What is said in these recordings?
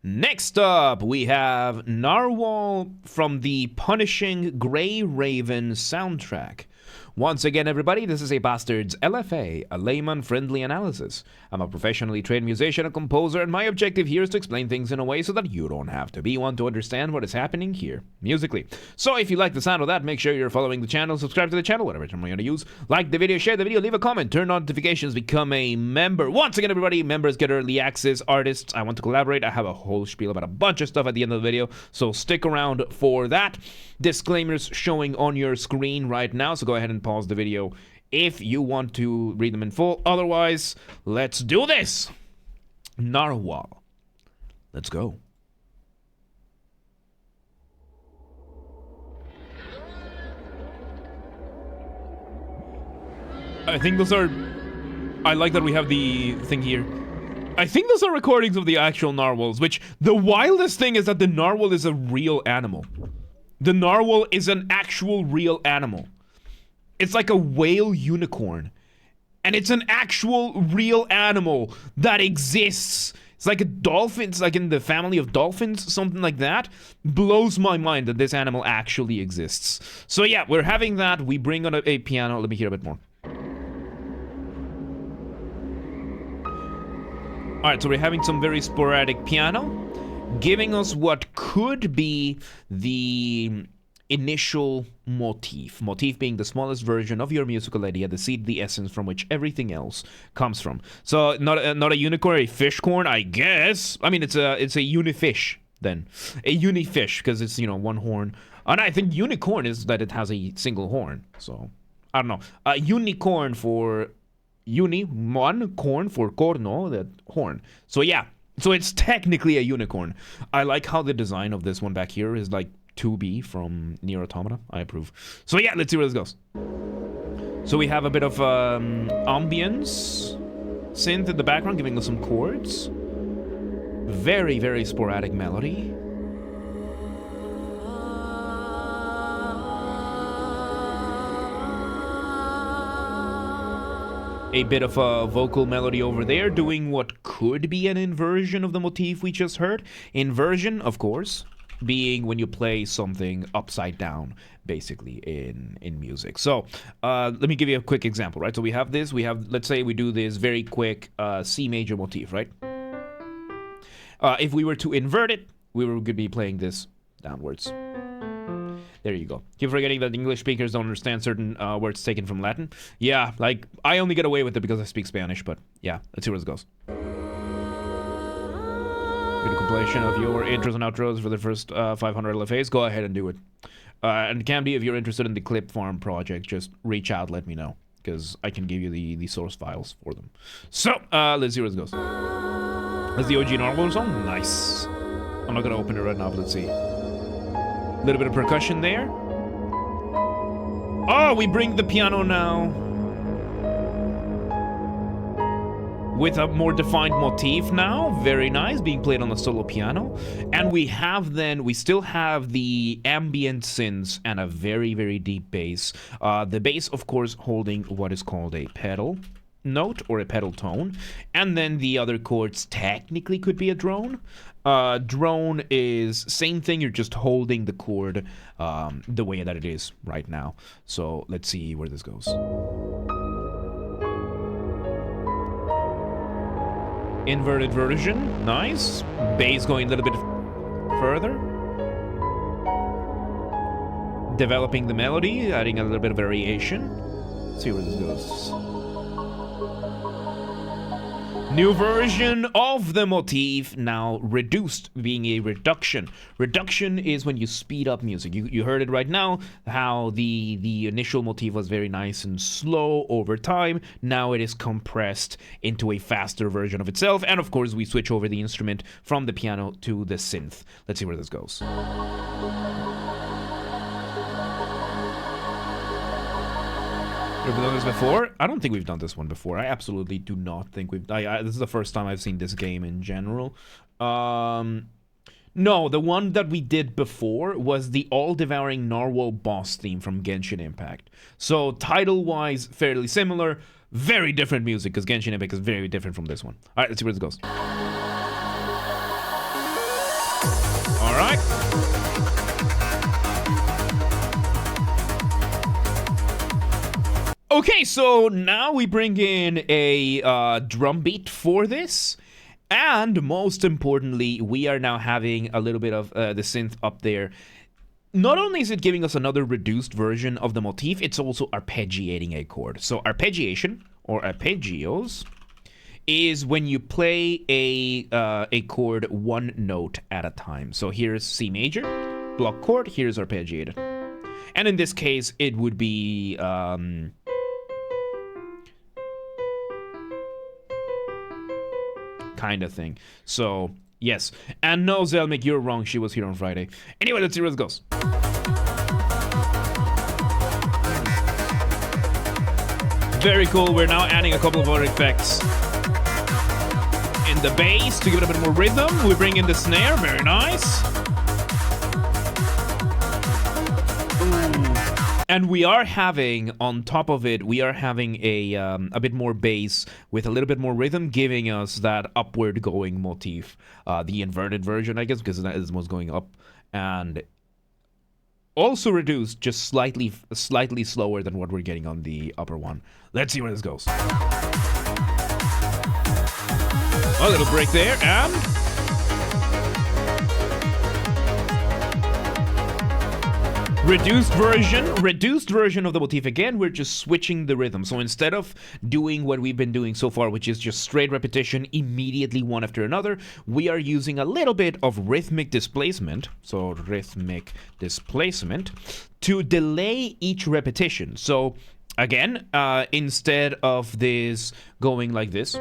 Next up, we have Narwhal from the Punishing Grey Raven soundtrack. Once again, everybody, this is a Basterd's LFA, a layman-friendly analysis. I'm a professionally trained musician and composer, and my objective here is to explain things in a way so that you don't have to be one to understand what is happening here, musically. So if you like the sound of that, make sure you're following the channel, subscribe to the channel, whatever term you're going to use. Like the video, share the video, leave a comment, turn on notifications, become a member. Once again, everybody, members get early access, artists, I want to collaborate. I have a whole spiel about a bunch of stuff at the end of the video, so stick around for that. Disclaimers showing on your screen right now, so go ahead and pause the video if you want to read them in full. Otherwise, let's do this. Narwhal. Let's go. I think those are... I like that we have the thing here. I think those are recordings of the actual narwhals, which the wildest thing is that the narwhal is a real animal. The narwhal is an actual real animal. It's like a whale unicorn. And it's an actual real animal that exists. It's like a dolphin. It's like in the family of dolphins, something like that. Blows my mind that this animal actually exists. So yeah, we're having that. We bring on a piano. Let me hear a bit more. Alright, so we're having some very sporadic piano, giving us what could be the initial motif. Motif being the smallest version of your musical idea, the seed, the essence from which everything else comes from. So not a unicorn, a fishcorn, I guess. I mean, it's a unifish then, a unifish because it's, you know, one horn. And I think unicorn is that it has a single horn. So I don't know. Unicorn for one, corn for corno, the horn. So yeah, so it's technically a unicorn. I like how the design of this one back here is like 2B from Nier Automata. I approve. So yeah, let's see where this goes. So we have a bit of ambience synth in the background, giving us some chords. Very, very sporadic melody. A bit of a vocal melody over there, doing what could be an inversion of the motif we just heard. Inversion, of course, being when you play something upside down, basically, in music. So, let me give you a quick example, right? So we have this, let's say we do this very quick C major motif, right? If we were to invert it, we would be playing this downwards. There you go. Keep forgetting that English speakers don't understand certain words taken from Latin. Yeah, like, I only get away with it because I speak Spanish, but yeah, let's see where this goes. Get a compilation of your intros and outros for the first 500 LFAs. Go ahead and do it. And Camdy, if you're interested in the Clip Farm project, just reach out, let me know, because I can give you the source files for them. So, let's see where this goes. That's the OG Narwhal song. Nice. I'm not gonna open it right now, but let's see. A little bit of percussion there. Oh, we bring the piano now with a more defined motif now. Very nice, being played on the solo piano. And we still have the ambient synths and a very, very deep bass. The bass, of course, holding what is called a pedal note or a pedal tone. And then the other chords technically could be a drone. Drone is same thing, you're just holding the chord the way that it is right now. So let's see where this goes. Inverted version, nice. Bass going a little bit further. Developing the melody, adding a little bit of variation. Let's see where this goes. New version of the motif, now reduced, being a reduction. Reduction is when you speed up music. You heard it right now, how the initial motif was very nice and slow over time. Now it is compressed into a faster version of itself. And of course, we switch over the instrument from the piano to the synth. Let's see where this goes. Have we done this before? I don't think we've done this one before. I absolutely do not think we've... this is the first time I've seen this game in general. No, the one that we did before was the all-devouring narwhal boss theme from Genshin Impact. So, title-wise, fairly similar. Very different music, because Genshin Impact is very different from this one. Alright, let's see where this goes. right? Okay, so now we bring in a drum beat for this. And most importantly, we are now having a little bit of the synth up there. Not only is it giving us another reduced version of the motif, it's also arpeggiating a chord. So arpeggiation, or arpeggios, is when you play a chord one note at a time. So here's C major, block chord, here's arpeggiated. And in this case, it would be... kind of thing. So, yes. And no, Zelmic, you're wrong. She was here on Friday. Anyway, let's see where this goes. Very cool. We're now adding a couple of other effects in the bass to give it a bit more rhythm. We bring in the snare. Very nice. And we are having, on top of it, we are having a bit more bass with a little bit more rhythm, giving us that upward going motif. The inverted version, I guess, because that is what's going up. And also reduced, just slightly slower than what we're getting on the upper one. Let's see where this goes. A little break there, and... reduced version of the motif. Again, we're just switching the rhythm. So instead of doing what we've been doing so far, which is just straight repetition immediately one after another, we are using a little bit of rhythmic displacement, so rhythmic displacement, to delay each repetition. So again, instead of this going like this,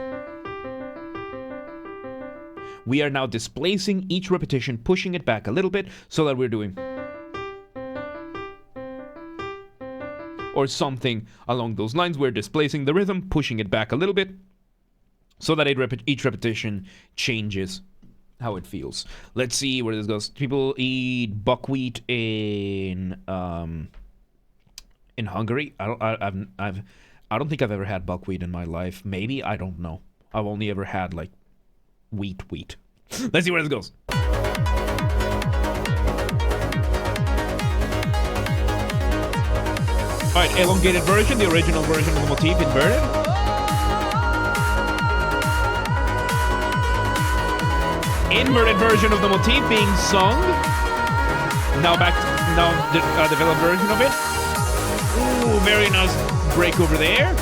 we are now displacing each repetition, pushing it back a little bit, so that we're doing... or something along those lines. We're displacing the rhythm, pushing it back a little bit, so that each repetition changes how it feels. Let's see where this goes. People eat buckwheat in Hungary. I don't think I've ever had buckwheat in my life. Maybe, I don't know. I've only ever had like wheat. Let's see where this goes. Alright, elongated version, the original version of the motif inverted. Inverted version of the motif being sung. Now developed version of it. Ooh, very nice break over there.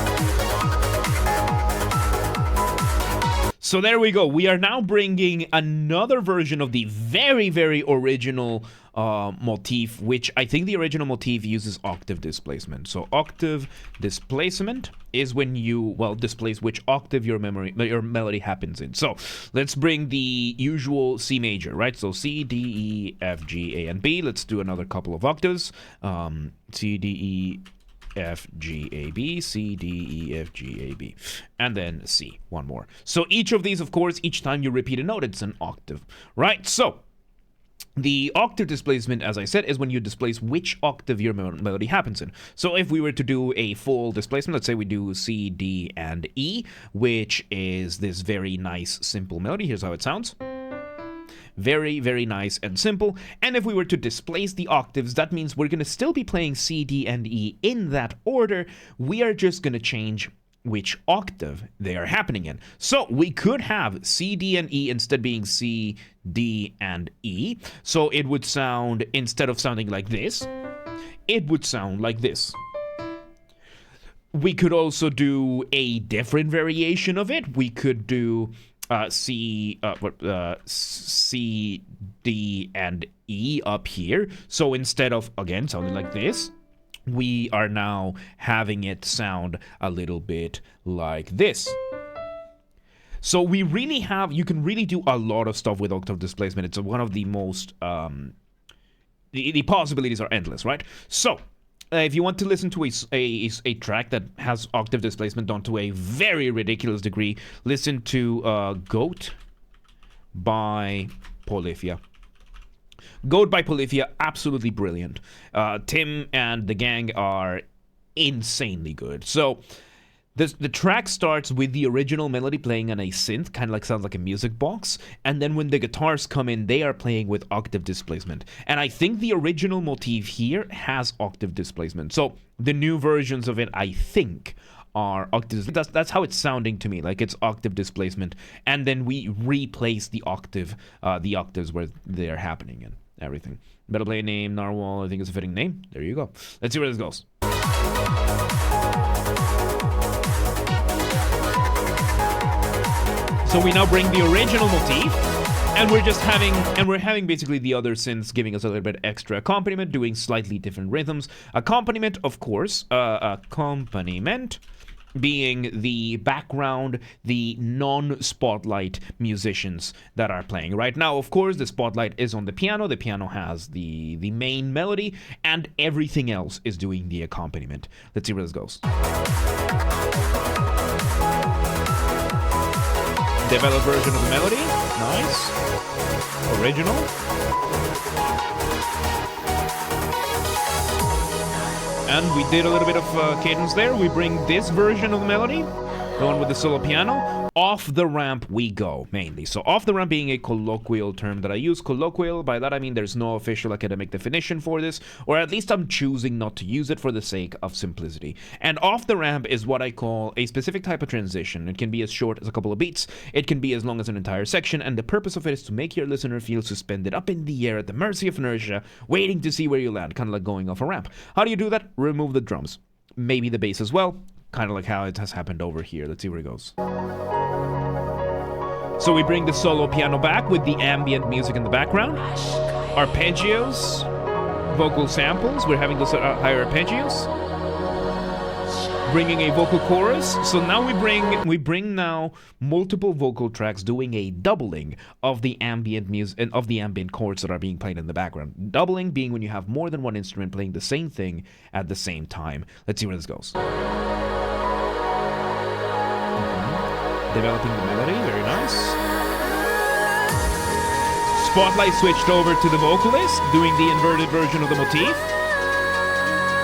So there we go. We are now bringing another version of the very, very original motif, which I think the original motif uses octave displacement. So octave displacement is when you, well, displace which octave your melody happens in. So let's bring the usual C major, right? So C, D, E, F, G, A, and B. Let's do another couple of octaves. C, D, E, F, G, A, B, C, D, E, F, G, A, B, and then C, one more. So each of these, of course, each time you repeat a note, it's an octave, right? So the octave displacement, as I said, is when you displace which octave your melody happens in. So if we were to do a full displacement, let's say we do C, D, and E, which is this very nice, simple melody. Here's how it sounds. Very, very nice and simple. And if we were to displace the octaves, that means we're going to still be playing C, D, and E in that order. We are just going to change which octave they are happening in. So we could have C, D, and E instead being C, D, and E. So it would sound, instead of sounding like this, it would sound like this. We could also do a different variation of it. We could do C, D, and E up here. So instead of, again, sounding like this, we are now having it sound a little bit like this. So we really have, you can really do a lot of stuff with octave displacement. It's one of the most, the possibilities are endless, right? So if you want to listen to a track that has octave displacement done to a very ridiculous degree, listen to Goat by Polyphia. Goat by Polyphia, absolutely brilliant. Tim and the gang are insanely good. So The track starts with the original melody playing on a synth, kind of like sounds like a music box, and then when the guitars come in, they are playing with octave displacement. And I think the original motif here has octave displacement. So the new versions of it, I think, are octaves. That's how it's sounding to me, like it's octave displacement, and then we replace the octaves where they're happening and everything. Better play name, Narwhal, I think it's a fitting name. There you go. Let's see where this goes. So we now bring the original motif, and we're having basically the other synths giving us a little bit extra accompaniment, doing slightly different rhythms. Accompaniment, of course, accompaniment being the background, the non-spotlight musicians that are playing. Right now, of course, the spotlight is on the piano. The piano has the main melody, and everything else is doing the accompaniment. Let's see where this goes. Developed version of the melody. Nice. Original. And we did a little bit of cadence there. We bring this version of the melody, the one with the solo piano. Off the ramp we go, mainly. So off the ramp being a colloquial term that I use. Colloquial, by that I mean there's no official academic definition for this, or at least I'm choosing not to use it for the sake of simplicity. And off the ramp is what I call a specific type of transition. It can be as short as a couple of beats, it can be as long as an entire section, and the purpose of it is to make your listener feel suspended up in the air at the mercy of inertia, waiting to see where you land, kind of like going off a ramp. How do you do that? Remove the drums. Maybe the bass as well, kind of like how it has happened over here. Let's see where it goes. So we bring the solo piano back with the ambient music in the background. Arpeggios, vocal samples. We're having those higher arpeggios. Bringing a vocal chorus. So now we bring now multiple vocal tracks doing a doubling of the ambient music and of the ambient chords that are being played in the background. Doubling being when you have more than one instrument playing the same thing at the same time. Let's see where this goes. Developing the melody, very nice. Spotlight switched over to the vocalist, doing the inverted version of the motif.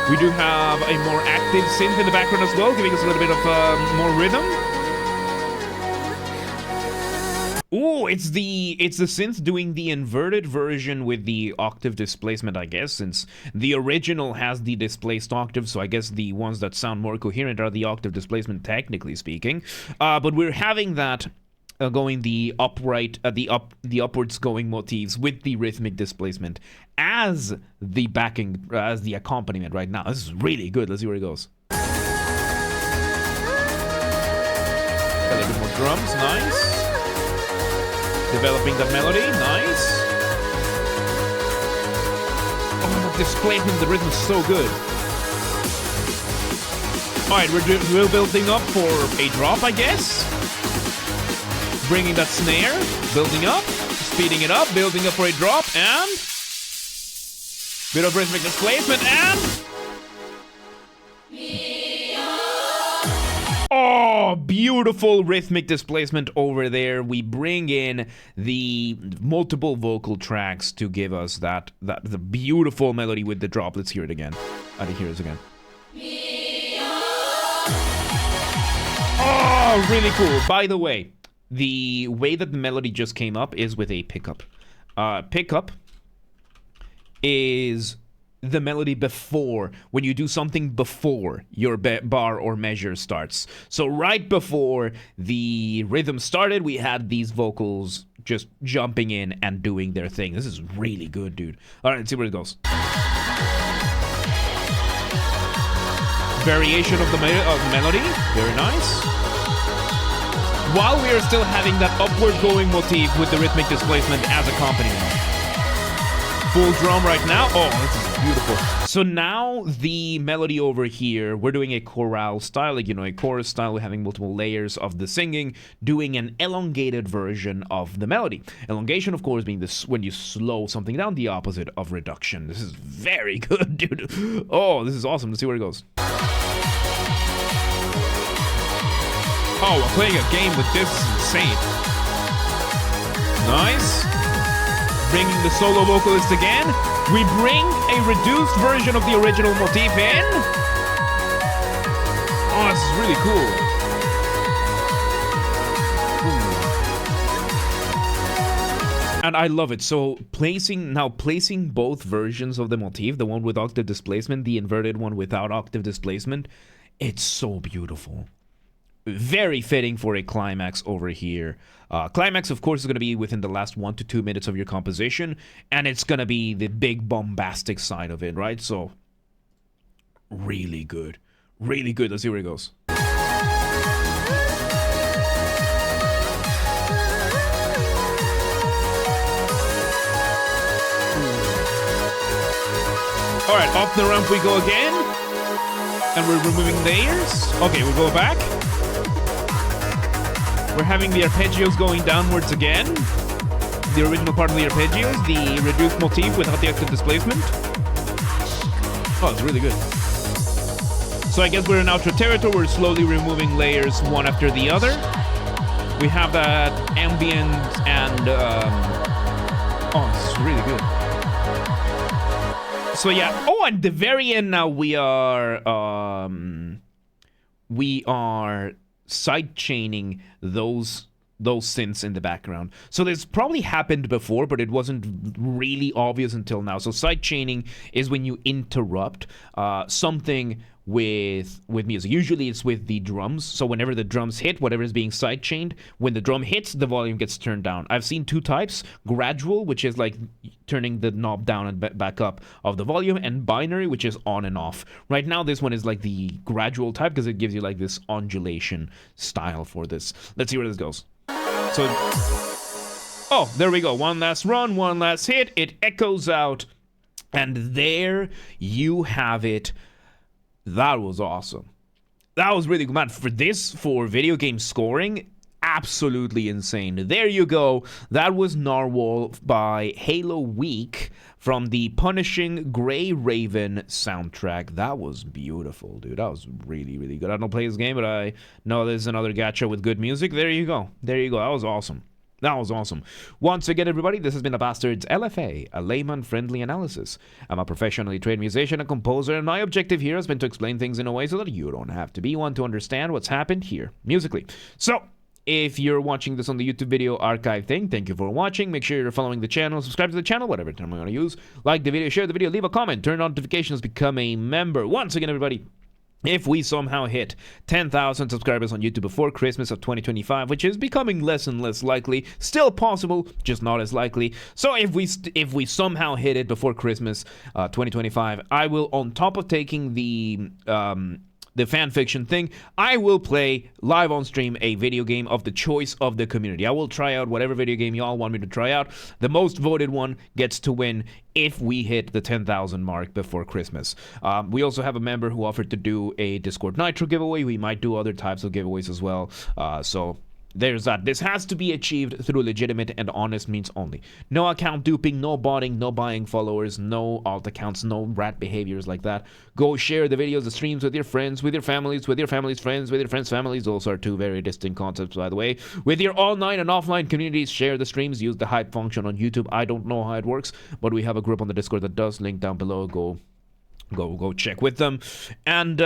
We do have a more active synth in the background as well, giving us a little bit of more rhythm. Ooh, it's the synth doing the inverted version with the octave displacement, I guess, since the original has the displaced octave, so I guess the ones that sound more coherent are the octave displacement, technically speaking. But we're having that going the upright, the upwards going motifs with the rhythmic displacement as the backing, as the accompaniment right now. This is really good. Let's see where it goes. Got a little bit more drums, nice. Developing that melody, nice. Oh, the displacement, the rhythm is so good. Alright, we're building up for a drop, I guess. Bringing that snare, building up, speeding it up, building up for a drop, and bit of rhythmic displacement, and oh, beautiful rhythmic displacement over there. We bring in the multiple vocal tracks to give us the beautiful melody with the drop. Let's hear it again. I didn't hear it again. Oh, really cool. By the way, the way that the melody just came up is with a pickup. Pickup is the melody before, when you do something before your bar or measure starts. So right before the rhythm started, we had these vocals just jumping in and doing their thing. This is really good, dude. All right, let's see where it goes. Variation of the melody, very nice. While we are still having that upward going motif with the rhythmic displacement as accompaniment. Full drum right now. Oh, this is beautiful. So now the melody over here, we're doing a chorale style, like, you know, a chorus style. We're having multiple layers of the singing, doing an elongated version of the melody. Elongation, of course, being this when you slow something down, the opposite of reduction. This is very good, dude. Oh, this is awesome. Let's see where it goes. Oh, we're playing a game with this. This is insane. Nice. Bringing the solo vocalist again. We bring a reduced version of the original motif in. Oh, this is really cool. And I love it. So placing both versions of the motif, the one with octave displacement, the inverted one without octave displacement, it's so beautiful. Very fitting for a climax over here. Climax, of course, is going to be within the last 1 to 2 minutes of your composition, and it's going to be the big bombastic side of it, right? So, really good. Really good. Let's see where it goes. Alright, off the ramp we go again. And we're removing layers. Okay, we'll go back. We're having the arpeggios going downwards again. The original part of the arpeggios. The reduced motif without the octave displacement. Oh, it's really good. So I guess we're in outro territory. We're slowly removing layers one after the other. We have that ambient and... oh, it's really good. So yeah. Oh, and the very end now we are side chaining those synths in the background. So this probably happened before, but it wasn't really obvious until now. So side chaining is when you interrupt something with music. Usually it's with the drums. So whenever the drums hit, whatever is being side chained, when the drum hits, the volume gets turned down. I've seen two types: gradual, which is like turning the knob down and back up of the volume, and binary, which is on and off. Right now this one is like the gradual type because it gives you like this undulation style for this. Let's see where this goes. So, oh, there we go. One last run, one last hit. It echoes out, and there you have it. That was awesome. That was really good, man. For video game scoring, absolutely insane. There you go. That was Narwhal by Halo Week from the Punishing Grey Raven soundtrack. That was beautiful, dude. That was really, really good. I don't play this game, but I know there's another gacha with good music. There you go. There you go. That was awesome. That was awesome. Once again, everybody, this has been a Basterd's LFA, a layman-friendly analysis. I'm a professionally trained musician and composer, and my objective here has been to explain things in a way so that you don't have to be one to understand what's happened here musically. So, if you're watching this on the YouTube video archive thing, thank you for watching. Make sure you're following the channel, subscribe to the channel, whatever term I'm going to use. Like the video, share the video, leave a comment, turn on notifications, become a member. Once again, everybody, if we somehow hit 10,000 subscribers on YouTube before Christmas of 2025, which is becoming less and less likely, still possible, just not as likely. So if we somehow hit it before Christmas 2025, I will, on top of taking the fan fiction thing, I will play live on stream a video game of the choice of the community. I will try out whatever video game y'all want me to try out. The most voted one gets to win if we hit the 10,000 mark before Christmas. We also have a member who offered to do a Discord Nitro giveaway. We might do other types of giveaways as well. So there's that. This has to be achieved through legitimate and honest means only. No account duping, no botting, no buying followers, no alt accounts, no rat behaviors like that. Go share the videos, the streams with your friends, with your families, with your family's friends, with your friends' families. Those are two very distinct concepts, by the way. With your online and offline communities, share the streams. Use the hype function on YouTube. I don't know how it works, but we have a group on the Discord that does. Link down below. Go check with them. And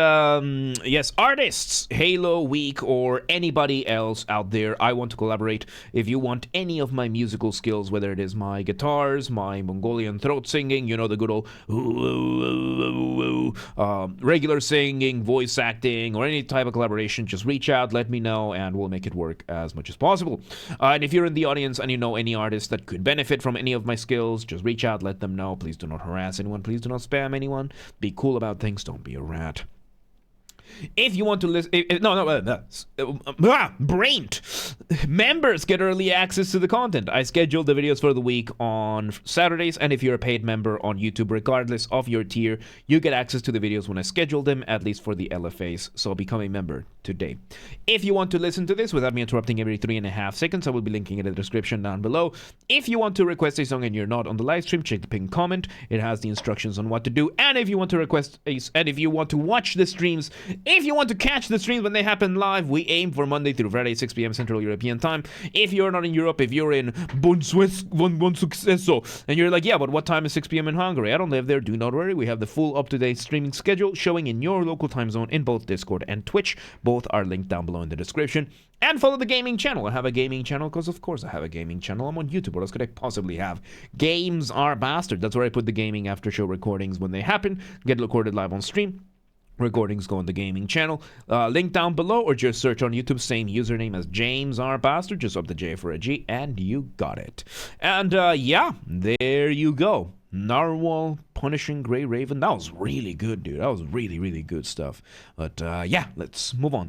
yes, artists, Halo Week, or anybody else out there, I want to collaborate. If you want any of my musical skills, whether it is my guitars, my Mongolian throat singing, you know, the good old regular singing, voice acting, or any type of collaboration, just reach out, let me know, and we'll make it work as much as possible. And if you're in the audience and you know any artist that could benefit from any of my skills, just reach out, let them know. Please do not harass anyone. Please do not spam anyone. Be cool about things. Don't be a rat. If you want to listen, brained members get early access to the content. I schedule the videos for the week on Saturdays, and if you're a paid member on YouTube, regardless of your tier, you get access to the videos when I schedule them, at least for the LFAs. So become a member today. If you want to listen to this without me interrupting every 3.5 seconds, I will be linking it in the description down below. If you want to request a song and you're not on the live stream, check the pinned comment. It has the instructions on what to do. And if you want to request and if you want to watch the streams If you want to catch the streams when they happen live, we aim for Monday through Friday, 6 p.m. Central European Time. If you're not in Europe, if you're in Buon Successo, and you're like, yeah, but what time is 6 p.m. in Hungary? I don't live there. Do not worry. We have the full up-to-date streaming schedule showing in your local time zone in both Discord and Twitch. Both are linked down below in the description. And follow the gaming channel. I have a gaming channel because, of course, I have a gaming channel. I'm on YouTube. What else could I possibly have? Games are Basterd. That's where I put the gaming after show recordings when they happen. Get recorded live on stream. Recordings go on the gaming channel. Link down below, or just search on YouTube, same username as James R. Basterd. Just up the J for a G, and you got it. And yeah, there you go. Narwhal punishing Grey Raven. That was really good, dude. That was really, really good stuff. But yeah, let's move on.